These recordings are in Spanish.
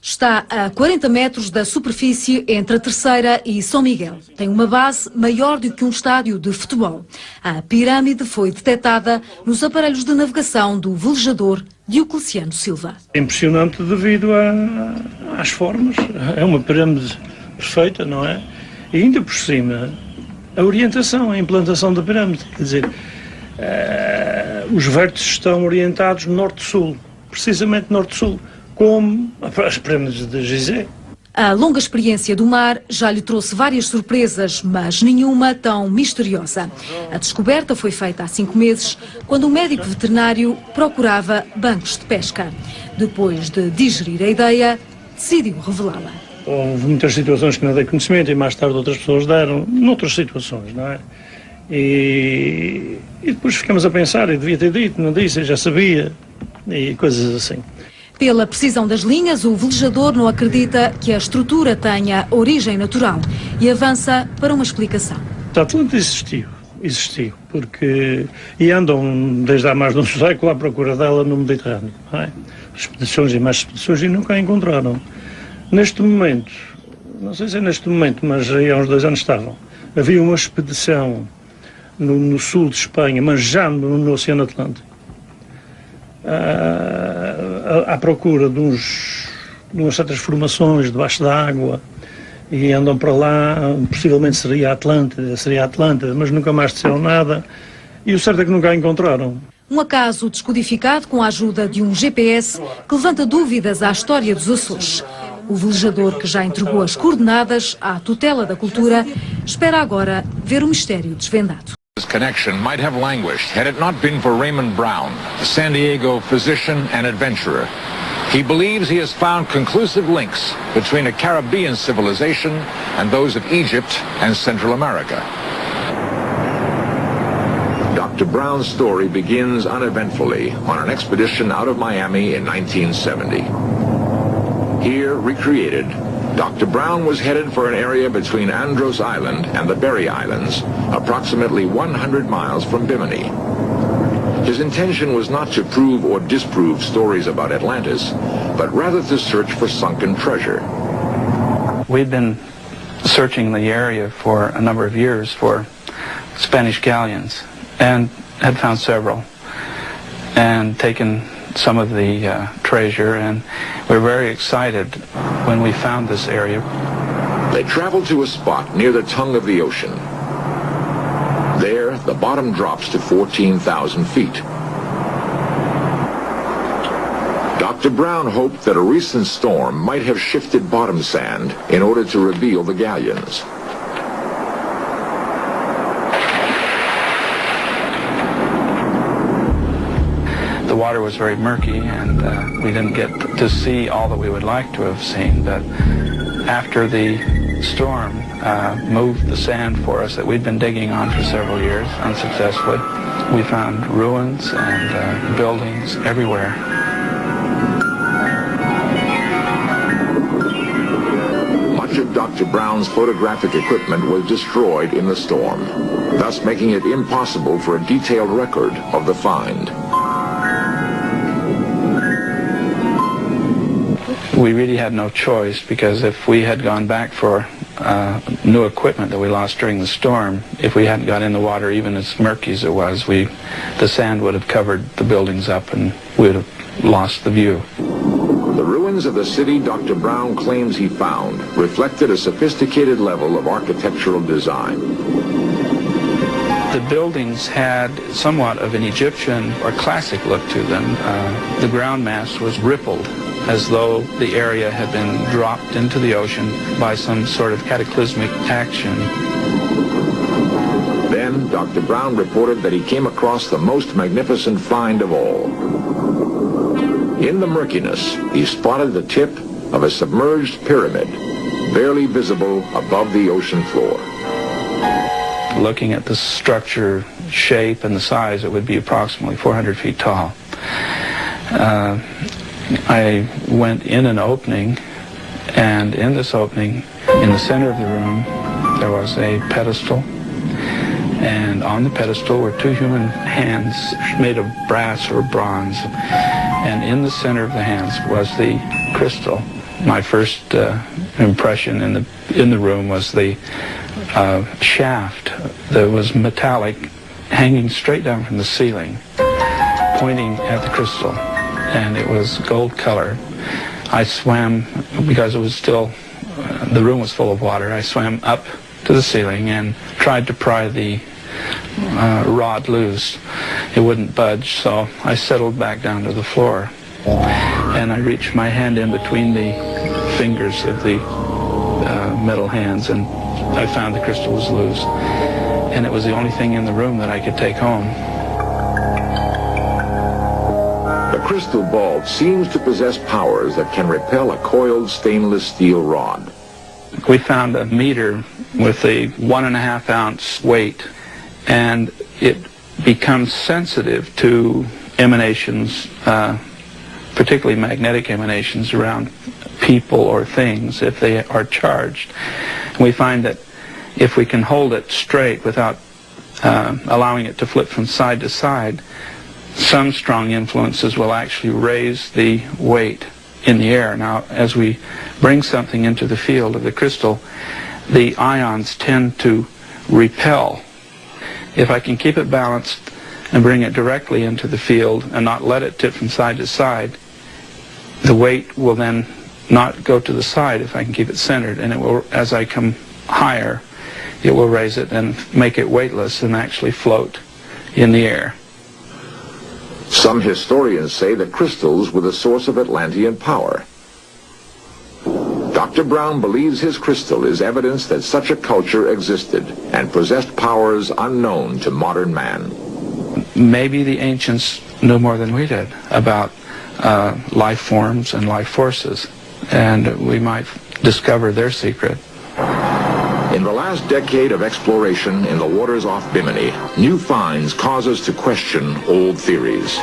Está a 40 metros da superfície entre a Terceira e São Miguel. Tem uma base maior do que um estádio de futebol. A pirâmide foi detectada nos aparelhos de navegação do velejador Diocleciano Silva. É impressionante devido às formas. É uma pirâmide perfeita, não é? E ainda por cima, a orientação, a implantação da pirâmide. Quer dizer, os vértices estão orientados norte-sul, precisamente norte-sul, como as pirâmides de Gizé. A longa experiência do mar já lhe trouxe várias surpresas, mas nenhuma tão misteriosa. A descoberta foi feita há 5 meses, quando um médico veterinário procurava bancos de pesca. Depois de digerir a ideia, decidiu revelá-la. Houve muitas situações que não dei conhecimento e mais tarde outras pessoas deram, noutras situações, não é? E depois ficamos a pensar, eu devia ter dito, não disse, eu já sabia, e coisas assim. Pela precisão das linhas, o velejador não acredita que a estrutura tenha origem natural e avança para uma explicação. A Atlântida existiu, porque e andam desde há mais de um século à procura dela no Mediterrâneo, não é? Expedições e mais expedições e nunca a encontraram. Neste momento, não sei se é neste momento, mas aí há uns 2 anos estavam, havia uma expedição no sul de Espanha, mas já no Oceano Atlântico, à procura de umas certas formações debaixo d'água e andam para lá, possivelmente seria a Atlântida, mas nunca mais disseram nada e o certo é que nunca a encontraram. Um acaso descodificado com a ajuda de um GPS que levanta dúvidas à história dos Açores. O velejador, que já entregou as coordenadas à tutela da cultura, espera agora ver o mistério desvendado. This connection might have languished had it not been for Raymond Brown, a San Diego physician and adventurer. He believes he has found conclusive links between a Caribbean civilization and those of Egypt and Central America. Dr. Brown's story begins uneventfully on an expedition out of Miami in 1970. Here, recreated, Dr. Brown was headed for an area between Andros Island and the Berry Islands, approximately 100 miles from Bimini. His intention was not to prove or disprove stories about Atlantis, but rather to search for sunken treasure. We'd been searching the area for a number of years for Spanish galleons and had found several and taken some of the treasure, and we were very excited when we found this area. They traveled to a spot near the tongue of the ocean. There, the bottom drops to 14,000 feet. Dr. Brown hoped that a recent storm might have shifted bottom sand in order to reveal the galleons. The water was very murky, and we didn't get to see all that we would like to have seen, but after the storm moved the sand for us that we'd been digging on for several years unsuccessfully, we found ruins and buildings everywhere. Much of Dr. Brown's photographic equipment was destroyed in the storm, thus making it impossible for a detailed record of the find. We really had no choice, because if we had gone back for new equipment that we lost during the storm, if we hadn't got in the water even as murky as it was, the sand would have covered the buildings up and we would have lost the view. The ruins of the city Dr. Brown claims he found reflected a sophisticated level of architectural design. The buildings had somewhat of an Egyptian or classic look to them. The ground mass was rippled, as though the area had been dropped into the ocean by some sort of cataclysmic action. Then Dr. Brown reported that he came across the most magnificent find of all. In the murkiness, he spotted the tip of a submerged pyramid, barely visible above the ocean floor. Looking at the structure, shape, and the size, it would be approximately 400 feet tall. I went in an opening, and in this opening, in the center of the room, there was a pedestal, and on the pedestal were 2 human hands made of brass or bronze, and in the center of the hands was the crystal. My first impression in the room was the shaft that was metallic, hanging straight down from the ceiling, pointing at the crystal, and it was gold color. I swam, because it was still, the room was full of water, I swam up to the ceiling and tried to pry the rod loose. It wouldn't budge, so I settled back down to the floor, and I reached my hand in between the fingers of the metal hands, and I found the crystal was loose, and it was the only thing in the room that I could take home. The crystal ball seems to possess powers that can repel a coiled stainless steel rod. We found a meter with a 1.5 ounce weight, and it becomes sensitive to emanations, particularly magnetic emanations around people or things if they are charged. And we find that if we can hold it straight without allowing it to flip from side to side, some strong influences will actually raise the weight in the air. Now, as we bring something into the field of the crystal, the ions tend to repel. If I can keep it balanced and bring it directly into the field and not let it tip from side to side, the weight will then not go to the side if I can keep it centered, and it will, as I come higher, it will raise it and make it weightless and actually float in the air. Some historians say that crystals were the source of Atlantean power. Dr. Brown believes his crystal is evidence that such a culture existed and possessed powers unknown to modern man. Maybe the ancients knew more than we did about life forms and life forces, and we might discover their secret. In the last decade of exploration in the waters off Bimini, new finds cause us to question old theories.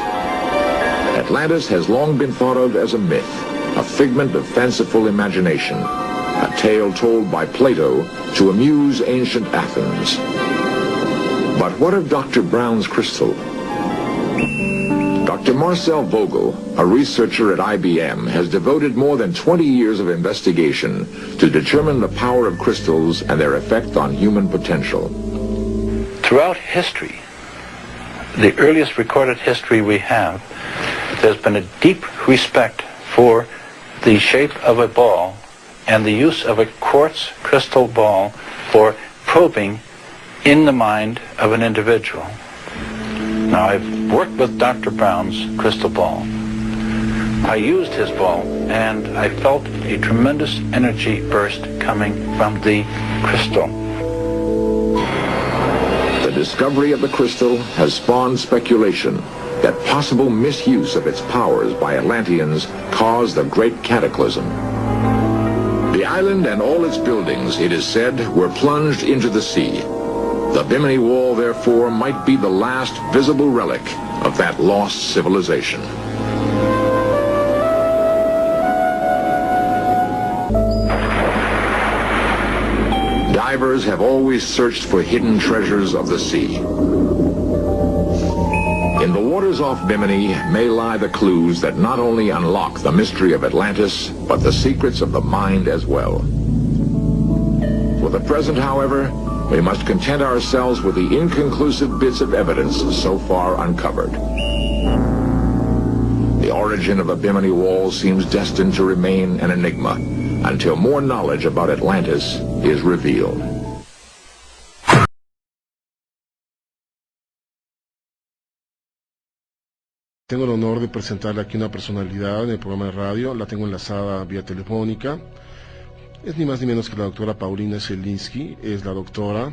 Atlantis has long been thought of as a myth, a figment of fanciful imagination, a tale told by Plato to amuse ancient Athens. But what of Dr. Brown's crystal? Dr. Marcel Vogel, a researcher at IBM, has devoted more than 20 years of investigation to determine the power of crystals and their effect on human potential. Throughout history, the earliest recorded history we have, there's been a deep respect for the shape of a ball and the use of a quartz crystal ball for probing in the mind of an individual. Now, I've worked with Dr. Brown's crystal ball. I used his ball, and I felt a tremendous energy burst coming from the crystal. The discovery of the crystal has spawned speculation that possible misuse of its powers by Atlanteans caused the Great Cataclysm. The island and all its buildings, it is said, were plunged into the sea. The Bimini Wall, therefore, might be the last visible relic of that lost civilization. Divers have always searched for hidden treasures of the sea. In the waters off Bimini may lie the clues that not only unlock the mystery of Atlantis, but the secrets of the mind as well. For the present, however, we must content ourselves with the inconclusive bits of evidence so far uncovered. The origin of the Bimini Wall seems destined to remain an enigma until more knowledge about Atlantis is revealed. Tengo el honor de presentarle aquí una personalidad en el programa de radio. La tengo enlazada vía telefónica. Es ni más ni menos que la doctora Paulina Zelinsky. Es la doctora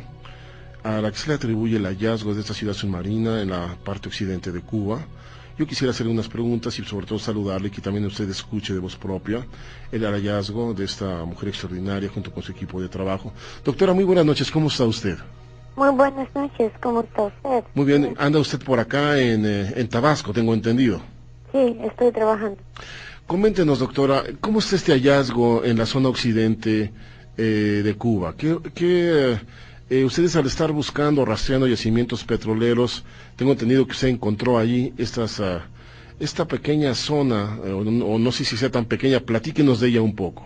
a la que se le atribuye el hallazgo de esta ciudad submarina en la parte occidente de Cuba. Yo quisiera hacerle unas preguntas y sobre todo saludarle y que también usted escuche de voz propia el hallazgo de esta mujer extraordinaria junto con su equipo de trabajo. Doctora, muy buenas noches, ¿cómo está usted? Muy buenas noches, ¿cómo está usted? Muy bien, anda usted por acá en Tabasco, tengo entendido. Sí, estoy trabajando. Coméntenos, doctora, ¿cómo está este hallazgo en la zona occidente de Cuba? Ustedes al estar buscando, rastreando yacimientos petroleros, tengo entendido que usted encontró allí estas esta pequeña zona, o no sé si sea tan pequeña, platíquenos de ella un poco.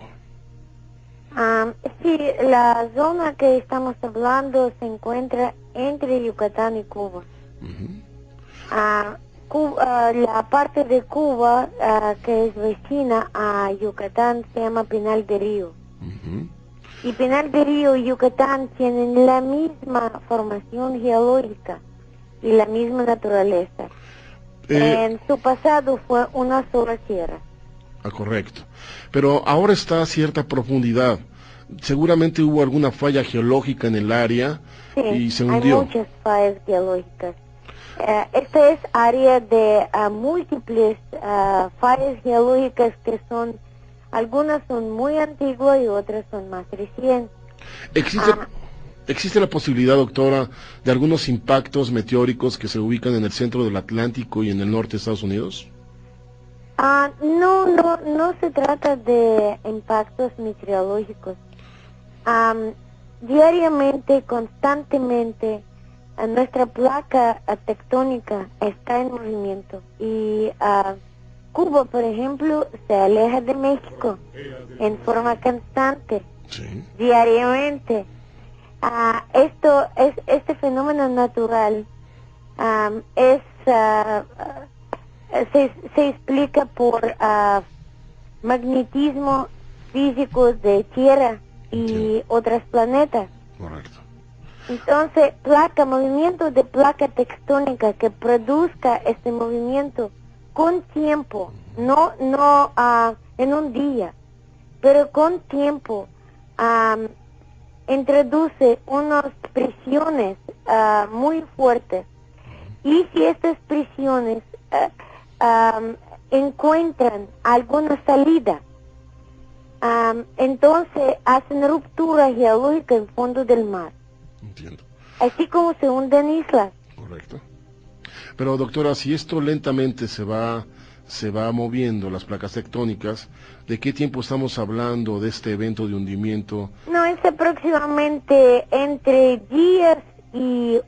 Sí, la zona que estamos hablando se encuentra entre Yucatán y Cuba. La parte de Cuba que es vecina a Yucatán se llama Pinal de Río. Y Pinal de Río y Yucatán tienen la misma formación geológica y la misma naturaleza. En su pasado fue una sola sierra. Correcto. Pero ahora está a cierta profundidad. Seguramente hubo alguna falla geológica en el área y se hundió. Hay muchas fallas geológicas. Esta es área de múltiples fallas geológicas que son, algunas son muy antiguas y otras son más recientes. ¿Existe la posibilidad, doctora, de algunos impactos meteóricos que se ubican en el centro del Atlántico y en el norte de Estados Unidos? No se trata de impactos meteorológicos. Diariamente, constantemente, nuestra placa tectónica está en movimiento y Cuba, por ejemplo, se aleja de México en forma constante, diariamente. Este fenómeno natural se explica por magnetismo físico de Tierra y otros planetas. Correcto. Entonces, movimiento de placa tectónica que produzca este movimiento con tiempo, no en un día, pero con tiempo, introduce unas presiones muy fuertes. Y si estas presiones encuentran alguna salida, entonces hacen ruptura geológica en el fondo del mar. Entiendo. Así como se hunden islas. Correcto. Pero doctora, si esto lentamente se va moviendo, las placas tectónicas, ¿de qué tiempo estamos hablando de este evento de hundimiento? No, es aproximadamente entre 10 y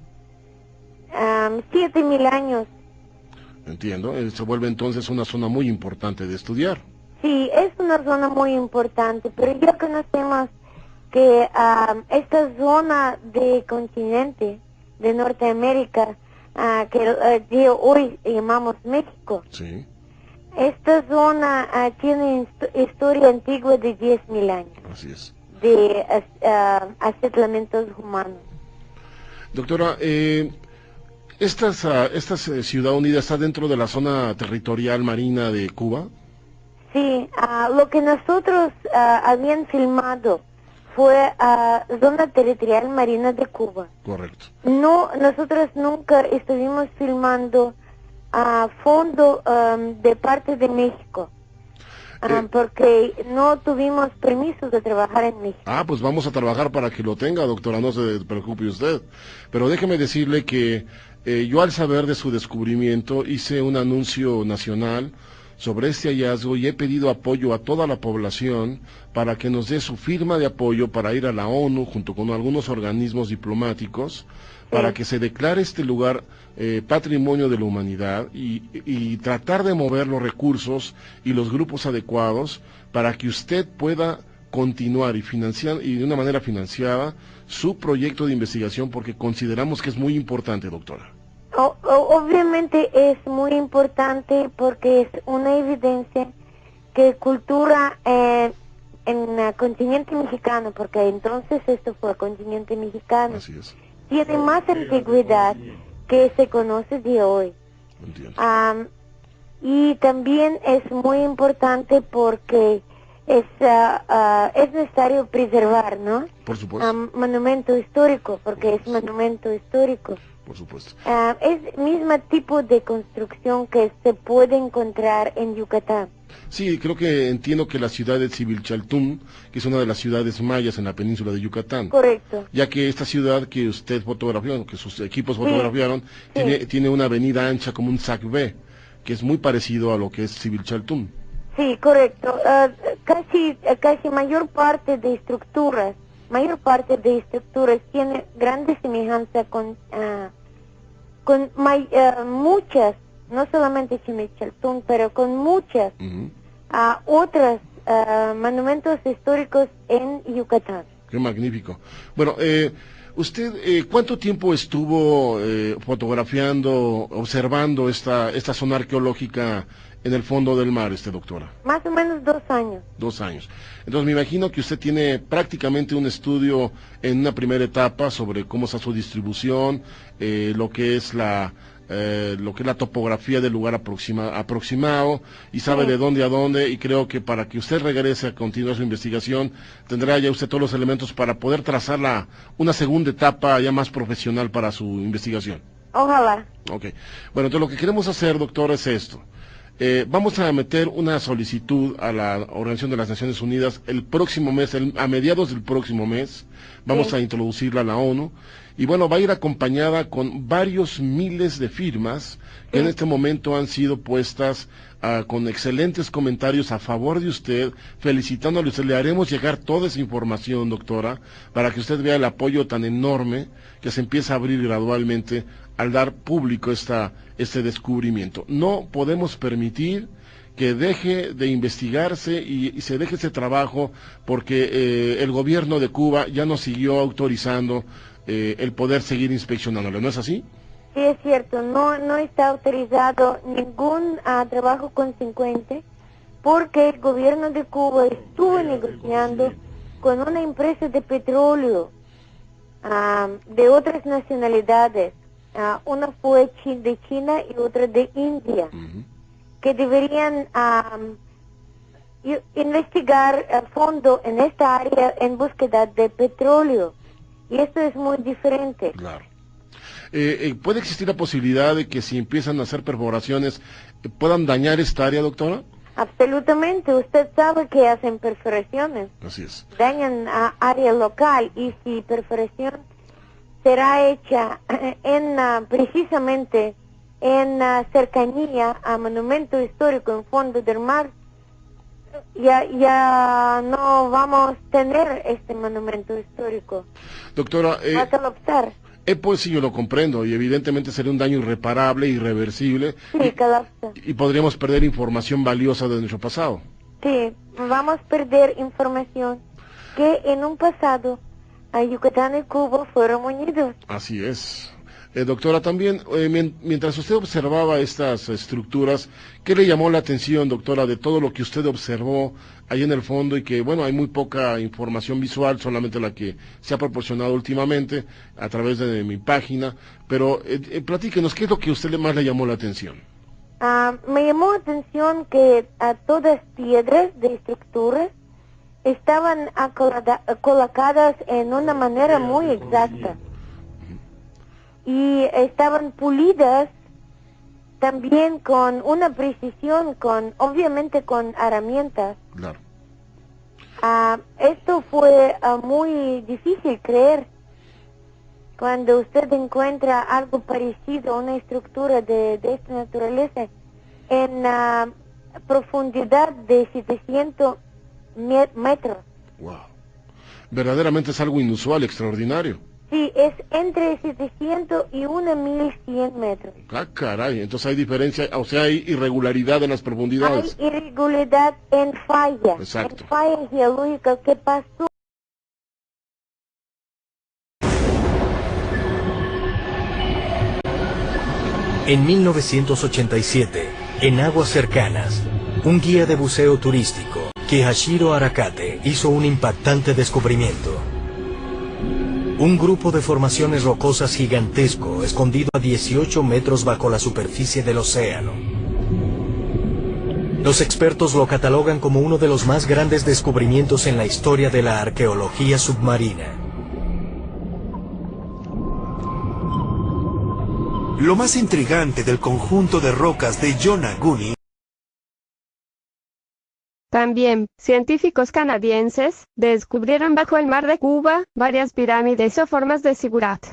7.000 años. Entiendo, se vuelve entonces una zona muy importante de estudiar. Sí, es una zona muy importante, pero ya conocemos que esta zona de continente de Norteamérica, que hoy llamamos México, esta zona tiene historia antigua de 10.000 años. Así es. De asentamientos humanos. Doctora, ¿esta Ciudad Unida está dentro de la zona territorial marina de Cuba? Sí, lo que nosotros habían filmado fue zona territorial marina de Cuba. Correcto. No, nosotros nunca estuvimos filmando a fondo de parte de México. Porque no tuvimos permiso de trabajar en México. Pues vamos a trabajar para que lo tenga, doctora, no se preocupe usted. Pero déjeme decirle que yo al saber de su descubrimiento hice un anuncio nacional sobre este hallazgo y he pedido apoyo a toda la población para que nos dé su firma de apoyo para ir a la ONU junto con algunos organismos diplomáticos para que se declare este lugar patrimonio de la humanidad y tratar de mover los recursos y los grupos adecuados para que usted pueda continuar y financiar y de una manera financiada su proyecto de investigación, porque consideramos que es muy importante, doctora. Obviamente es muy importante porque es una evidencia que cultura en el continente mexicano, porque entonces esto fue el continente mexicano. Así es. Tiene más antigüedad que se conoce de hoy. Y también es muy importante porque es necesario preservar, ¿no? Por supuesto. Monumento histórico, porque es monumento histórico. Por supuesto. Es el mismo tipo de construcción que se puede encontrar en Yucatán. Sí, entiendo que la ciudad de Civilchaltún, que es una de las ciudades mayas en la península de Yucatán. Correcto. Ya que esta ciudad que usted fotografió, que sus equipos fotografiaron, tiene una avenida ancha como un Sacbé, que es muy parecido a lo que es Civilchaltún. Sí, correcto. Casi mayor parte de estructuras tiene grande semejanza con muchas no solamente Chimichaltún, pero con muchas otros monumentos históricos en Yucatán. Qué magnífico. Bueno, usted, ¿cuánto tiempo estuvo fotografiando, observando esta zona arqueológica en el fondo del mar, doctora? Más o menos 2 años. 2 años. Entonces me imagino que usted tiene prácticamente un estudio en una primera etapa sobre cómo está su distribución, lo que es la topografía del lugar aproximado, y sabe de dónde a dónde, y creo que para que usted regrese a continuar su investigación, tendrá ya usted todos los elementos para poder trazar una segunda etapa ya más profesional para su investigación. Ojalá. Ok. Bueno, entonces lo que queremos hacer, doctor, es esto. Vamos a meter una solicitud a la Organización de las Naciones Unidas el próximo mes, a mediados del próximo mes, vamos a introducirla a la ONU, y bueno, va a ir acompañada con varios miles de firmas que en este momento han sido puestas con excelentes comentarios a favor de usted, felicitándole. Le haremos llegar toda esa información, doctora, para que usted vea el apoyo tan enorme que se empieza a abrir gradualmente al dar público este descubrimiento. No podemos permitir que deje de investigarse y se deje ese trabajo, porque el gobierno de Cuba ya nos siguió autorizando el poder seguir inspeccionándolo, ¿no es así? Sí, es cierto, no está autorizado ningún trabajo consecuente, porque el gobierno de Cuba estuvo negociando con una empresa de petróleo de otras nacionalidades. Una fue de China y otra de India, que deberían investigar a fondo en esta área en búsqueda de petróleo. Y esto es muy diferente. Claro. ¿Puede existir la posibilidad de que si empiezan a hacer perforaciones puedan dañar esta área, doctora? Absolutamente. Usted sabe que hacen perforaciones. Así es. Dañan a área local, y si perforación será hecha precisamente en cercanía a monumento histórico en fondo del mar, ya no vamos a tener este monumento histórico. Doctora, va a colapsar. Pues sí, yo lo comprendo, y evidentemente sería un daño irreparable, irreversible. Sí, colapsa. Y podríamos perder información valiosa de nuestro pasado. Sí, vamos a perder información que en un pasado Yucatán y Cuba fueron unidos. Así es. Doctora, también, mientras usted observaba estas estructuras, ¿qué le llamó la atención, doctora, de todo lo que usted observó ahí en el fondo, y que, bueno, hay muy poca información visual, solamente la que se ha proporcionado últimamente a través de mi página, pero platíquenos, ¿qué es lo que a usted más le llamó la atención? Me llamó la atención que todas piedras de estructuras estaban colocadas en una manera muy exacta. Y estaban pulidas también con una precisión, obviamente con herramientas. Claro. Esto fue muy difícil creer cuando usted encuentra algo parecido a una estructura de esta naturaleza en profundidad de 700 metros. Wow. Verdaderamente es algo inusual, extraordinario. Sí, es entre 700 y 1100 metros. Caray, entonces hay diferencia, o sea, hay irregularidad en las profundidades. Hay irregularidad en falla. Exacto. En falla geológica que pasó. En 1987, en aguas cercanas, un guía de buceo turístico, Kihachiro Arakate, hizo un impactante descubrimiento. Un grupo de formaciones rocosas gigantesco, escondido a 18 metros bajo la superficie del océano. Los expertos lo catalogan como uno de los más grandes descubrimientos en la historia de la arqueología submarina. Lo más intrigante del conjunto de rocas de Yonaguni. También, científicos canadienses descubrieron bajo el mar de Cuba varias pirámides o formas de zigurat.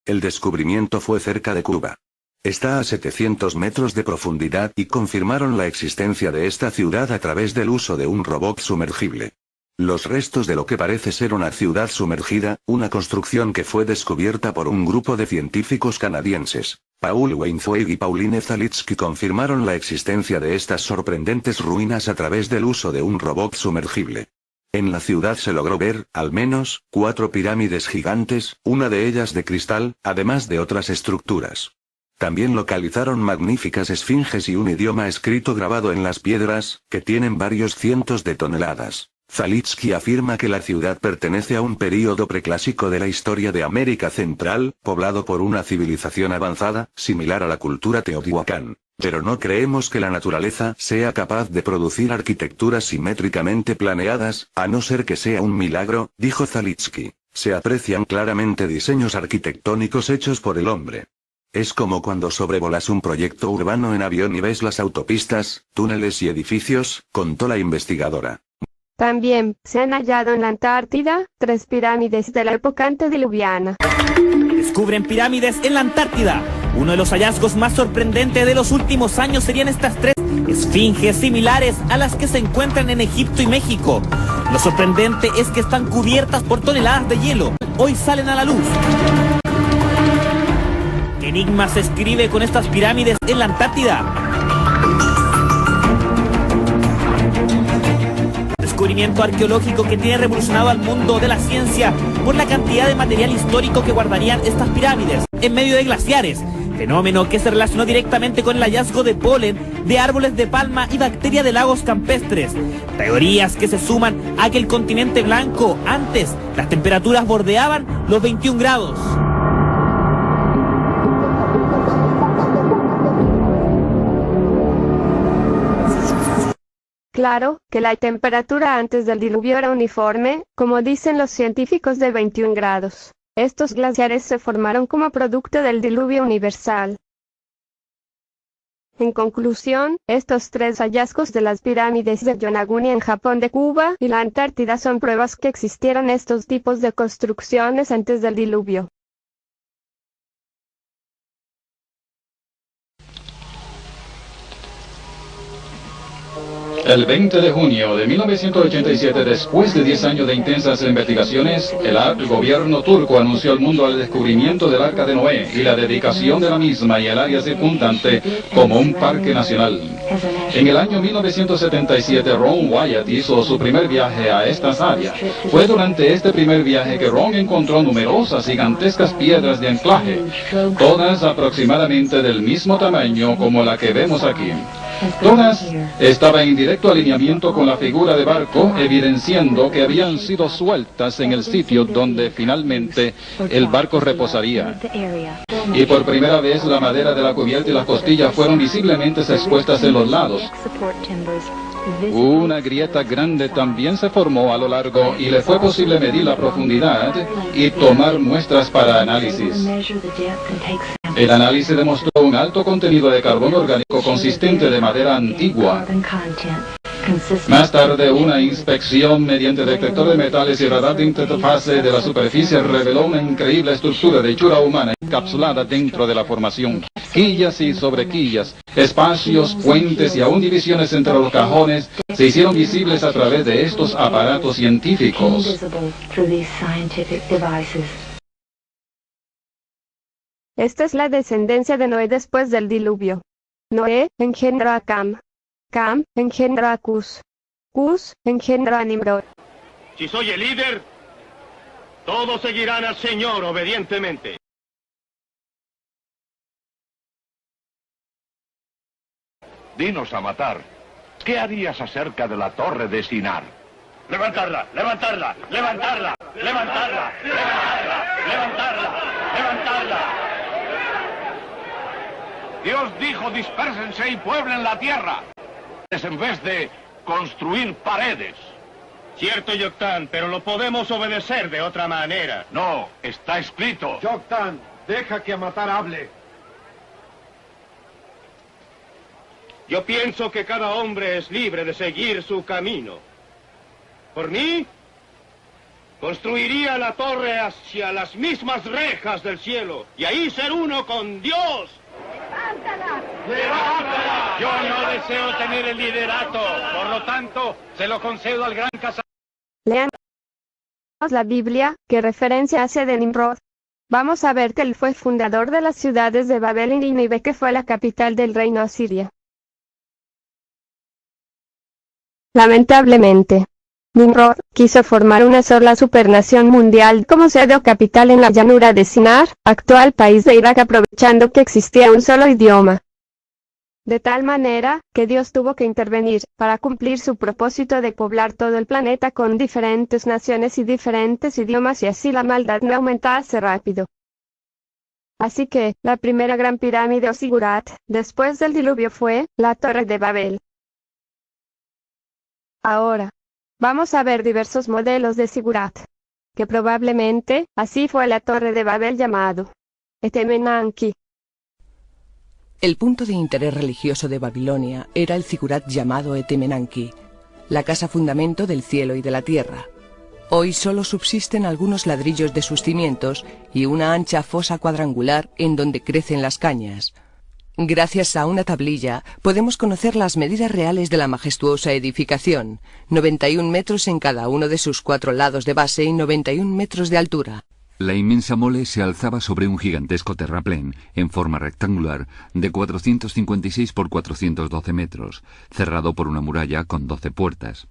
El descubrimiento fue cerca de Cuba. Está a 700 metros de profundidad y confirmaron la existencia de esta ciudad a través del uso de un robot sumergible. Los restos de lo que parece ser una ciudad sumergida, una construcción que fue descubierta por un grupo de científicos canadienses, Paul Weinzweig y Pauline Zalitsky, confirmaron la existencia de estas sorprendentes ruinas a través del uso de un robot sumergible. En la ciudad se logró ver, al menos, 4 pirámides gigantes, una de ellas de cristal, además de otras estructuras. También localizaron magníficas esfinges y un idioma escrito grabado en las piedras, que tienen varios cientos de toneladas. Zalitsky afirma que la ciudad pertenece a un período preclásico de la historia de América Central, poblado por una civilización avanzada, similar a la cultura teotihuacán. Pero no creemos que la naturaleza sea capaz de producir arquitecturas simétricamente planeadas, a no ser que sea un milagro, dijo Zalitsky. Se aprecian claramente diseños arquitectónicos hechos por el hombre. Es como cuando sobrevolas un proyecto urbano en avión y ves las autopistas, túneles y edificios, contó la investigadora. También se han hallado en la Antártida 3 pirámides de la época antediluviana. Descubren pirámides en la Antártida. Uno de los hallazgos más sorprendentes de los últimos años serían estas 3 esfinges similares a las que se encuentran en Egipto y México. Lo sorprendente es que están cubiertas por toneladas de hielo. Hoy salen a la luz. ¿Qué enigma se escribe con estas pirámides en la Antártida? Descubrimiento arqueológico que tiene revolucionado al mundo de la ciencia por la cantidad de material histórico que guardarían estas pirámides en medio de glaciares, fenómeno que se relacionó directamente con el hallazgo de polen de árboles de palma y bacterias de lagos campestres, teorías que se suman a que el continente blanco antes las temperaturas bordeaban los 21 grados. Claro, que la temperatura antes del diluvio era uniforme, como dicen los científicos, de 21 grados. Estos glaciares se formaron como producto del diluvio universal. En conclusión, estos 3 hallazgos de las pirámides de Yonaguni en Japón de Cuba y la Antártida son pruebas que existieron estos tipos de construcciones antes del diluvio. El 20 de junio de 1987, después de 10 años de intensas investigaciones, el gobierno turco anunció al mundo el descubrimiento del Arca de Noé y la dedicación de la misma y el área circundante como un parque nacional. En el año 1977, Ron Wyatt hizo su primer viaje a estas áreas. Fue durante este primer viaje que Ron encontró numerosas gigantescas piedras de anclaje, todas aproximadamente del mismo tamaño como la que vemos aquí. Todas estaban en directo alineamiento con la figura de barco, evidenciando que habían sido sueltas en el sitio donde finalmente el barco reposaría. Y por primera vez la madera de la cubierta y las costillas fueron visiblemente expuestas en los lados. Una grieta grande también se formó a lo largo y le fue posible medir la profundidad y tomar muestras para análisis. El análisis demostró un alto contenido de carbono orgánico consistente de madera antigua. Más tarde, una inspección mediante detector de metales y radar de interfase de la superficie reveló una increíble estructura de hechura humana encapsulada dentro de la formación. Quillas y sobrequillas, espacios, puentes y aún divisiones entre los cajones se hicieron visibles a través de estos aparatos científicos. Esta es la descendencia de Noé después del diluvio. Noé engendró a Cam. Cam engendró a Cus. Cus engendró a Nimrod. Si soy el líder, todos seguirán al Señor obedientemente. Dinos, Amatar, ¿qué harías acerca de la torre de Sinar? Levantarla, levantarla, levantarla, levantarla, levantarla, levantarla, levantarla. Dios dijo, dispérsense y pueblen la tierra, en vez de construir paredes. Cierto, Yoctán, pero lo podemos obedecer de otra manera. No, está escrito. Yoctán, deja que Amatar hable. Yo pienso que cada hombre es libre de seguir su camino. Por mí, construiría la torre hacia las mismas rejas del cielo y ahí ser uno con Dios. ¡Levántala! ¡Levántala! Yo no deseo tener el liderato, por lo tanto, se lo concedo al gran cazador. Leamos la Biblia, ¿qué referencia hace de Nimrod? Vamos a ver que él fue fundador de las ciudades de Babel y Nínive, que fue la capital del reino asiria. Lamentablemente, Nimrod quiso formar una sola supernación mundial como sede o capital en la llanura de Sinar, actual país de Irak, aprovechando que existía un solo idioma. De tal manera, que Dios tuvo que intervenir, para cumplir su propósito de poblar todo el planeta con diferentes naciones y diferentes idiomas, y así la maldad no aumentase rápido. Así que, la primera gran pirámide o zigurat, después del diluvio, fue la Torre de Babel. Ahora, vamos a ver diversos modelos de zigurat, que probablemente, así fue la Torre de Babel llamado Etemenanki. El punto de interés religioso de Babilonia era el zigurat llamado Etemenanki, la casa fundamento del cielo y de la tierra. Hoy solo subsisten algunos ladrillos de sus cimientos y una ancha fosa cuadrangular en donde crecen las cañas. Gracias a una tablilla podemos conocer las medidas reales de la majestuosa edificación, 91 metros en cada uno de sus 4 lados de base y 91 metros de altura. La inmensa mole se alzaba sobre un gigantesco terraplén, en forma rectangular, de 456 por 412 metros, cerrado por una muralla con 12 puertas.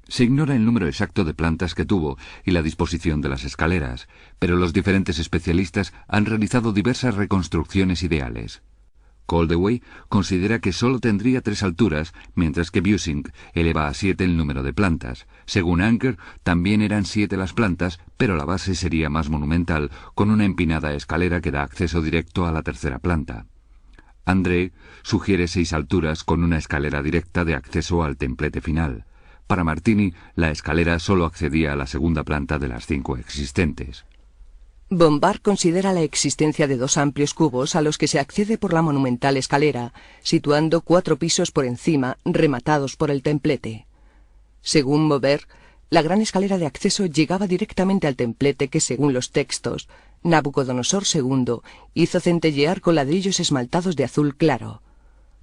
Se ignora el número exacto de plantas que tuvo y la disposición de las escaleras, pero los diferentes especialistas han realizado diversas reconstrucciones ideales. Koldewey considera que solo tendría 3 alturas, mientras que Busing eleva a 7 el número de plantas. Según Anker, también eran 7 las plantas, pero la base sería más monumental, con una empinada escalera que da acceso directo a la 3ª planta. André sugiere 6 alturas con una escalera directa de acceso al templete final. Para Martini, la escalera solo accedía a la 2ª planta de las 5 existentes. Bombard considera la existencia de 2 amplios cubos a los que se accede por la monumental escalera, situando 4 pisos por encima, rematados por el templete. Según Maubert, la gran escalera de acceso llegaba directamente al templete que, según los textos, Nabucodonosor II hizo centellear con ladrillos esmaltados de azul claro.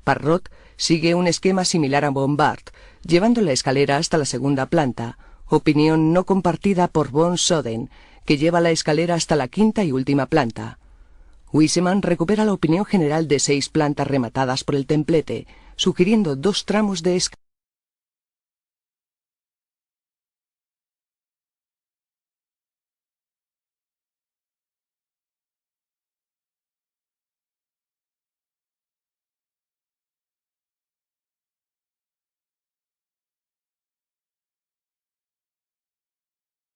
Parrot sigue un esquema similar a Bombard, llevando la escalera hasta la 2ª planta, opinión no compartida por von Soden, que lleva la escalera hasta la 5ª y última planta. Wiseman recupera la opinión general de 6 plantas rematadas por el templete, sugiriendo 2 tramos de escalera.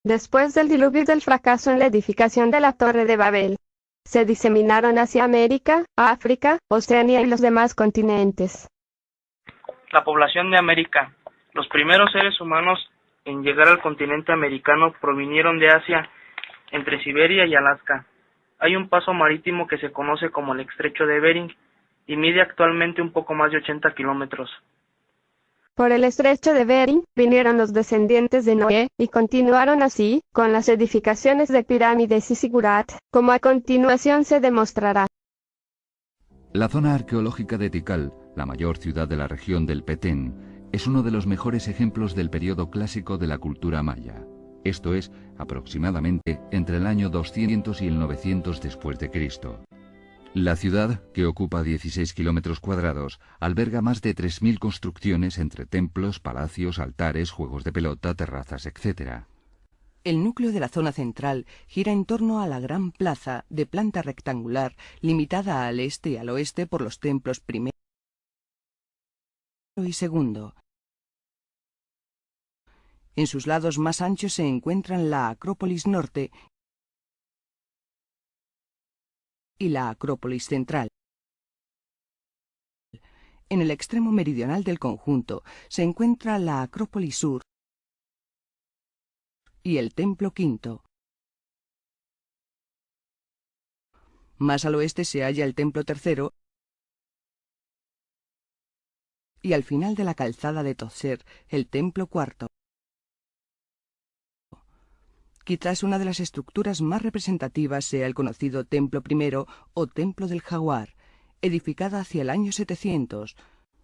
Después del diluvio y del fracaso en la edificación de la Torre de Babel, se diseminaron hacia América, África, Oceanía y los demás continentes. La población de América. Los primeros seres humanos en llegar al continente americano provinieron de Asia, entre Siberia y Alaska. Hay un paso marítimo que se conoce como el Estrecho de Bering y mide actualmente un poco más de 80 kilómetros. Por el estrecho de Bering vinieron los descendientes de Noé, y continuaron así, con las edificaciones de pirámides y zigurat, como a continuación se demostrará. La zona arqueológica de Tikal, la mayor ciudad de la región del Petén, es uno de los mejores ejemplos del periodo clásico de la cultura maya. Esto es, aproximadamente, entre el año 200 y el 900 después de Cristo. La ciudad, que ocupa 16 kilómetros cuadrados, alberga más de 3.000 construcciones entre templos, palacios, altares, juegos de pelota, terrazas, etc. El núcleo de la zona central gira en torno a la gran plaza de planta rectangular, limitada al este y al oeste por los templos primero y segundo. En sus lados más anchos se encuentran la Acrópolis Norte y la Acrópolis Central. En el extremo meridional del conjunto se encuentra la Acrópolis Sur y el Templo Quinto. Más al oeste se halla el Templo Tercero y al final de la calzada de Tofser el Templo Cuarto. Quizás una de las estructuras más representativas sea el conocido Templo I o Templo del Jaguar, edificada hacia el año 700,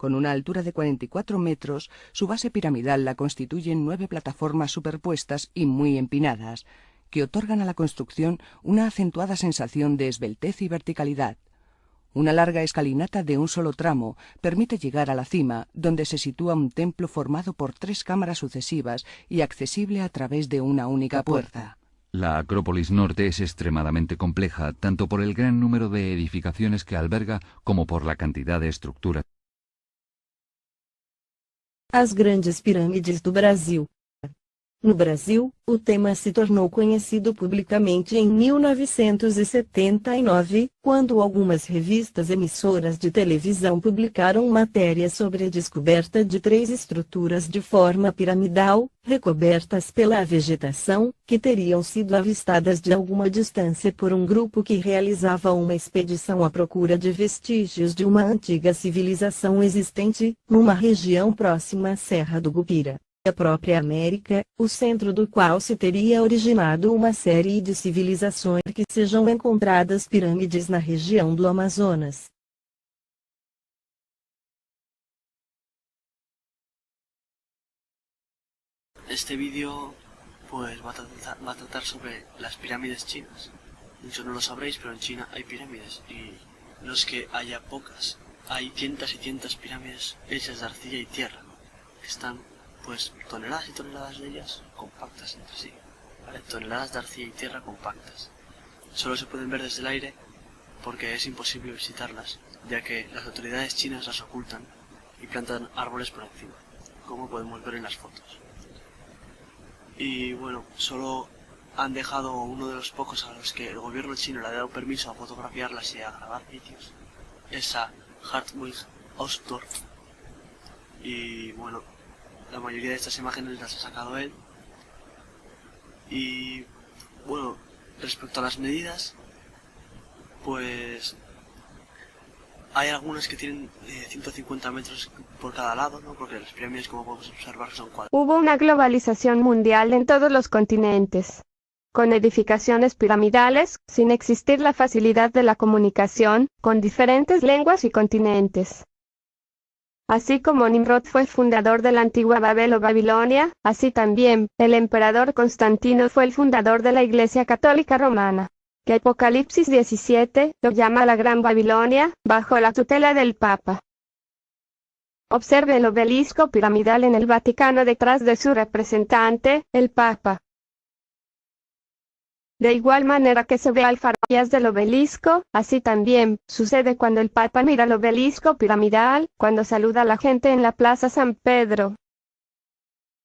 Con una altura de 44 metros, su base piramidal la constituyen 9 plataformas superpuestas y muy empinadas, que otorgan a la construcción una acentuada sensación de esbeltez y verticalidad. Una larga escalinata de un solo tramo permite llegar a la cima, donde se sitúa un templo formado por 3 cámaras sucesivas y accesible a través de una única puerta. La Acrópolis Norte es extremadamente compleja, tanto por el gran número de edificaciones que alberga como por la cantidad de estructuras. As grandes pirâmides do Brasil. No Brasil, o tema se tornou conhecido publicamente em 1979, quando algumas revistas emissoras de televisão publicaram matérias sobre a descoberta de 3 estruturas de forma piramidal, recobertas pela vegetação, que teriam sido avistadas de alguma distância por um grupo que realizava uma expedição à procura de vestígios de uma antiga civilização existente, numa região próxima à Serra do Gupira, a própria América, o centro do qual se teria originado uma série de civilizações que sejam encontradas pirâmides na região do Amazonas. Este vídeo pues va a tratar sobre las pirámides chinas. Muchos no lo sabréis, pero en China hay pirámides y no es que haya pocas, hay cientos y cientos pirámides hechas de arcilla y tierra, que están pues toneladas y toneladas de ellas compactas entre sí, ¿vale? Toneladas de arcilla y tierra compactas. Solo se pueden ver desde el aire porque es imposible visitarlas, ya que las autoridades chinas las ocultan y plantan árboles por encima, como podemos ver en las fotos. Y bueno, solo han dejado uno de los pocos a los que el gobierno chino le ha dado permiso a fotografiarlas y a grabar vídeos, es a Hartwig Ostdorff. Y bueno, la mayoría de estas imágenes las ha sacado él. Y bueno, respecto a las medidas, pues hay algunas que tienen 150 metros por cada lado, ¿no? Porque las pirámides, como podemos observar, son cuadradas. Hubo una globalización mundial en todos los continentes, con edificaciones piramidales, sin existir la facilidad de la comunicación, con diferentes lenguas y continentes. Así como Nimrod fue fundador de la antigua Babel o Babilonia, así también, el emperador Constantino fue el fundador de la Iglesia Católica Romana, que Apocalipsis 17 lo llama la Gran Babilonia, bajo la tutela del Papa. Observe el obelisco piramidal en el Vaticano detrás de su representante, el Papa. De igual manera que se ve alfarerías del obelisco, así también sucede cuando el Papa mira el obelisco piramidal, cuando saluda a la gente en la Plaza San Pedro.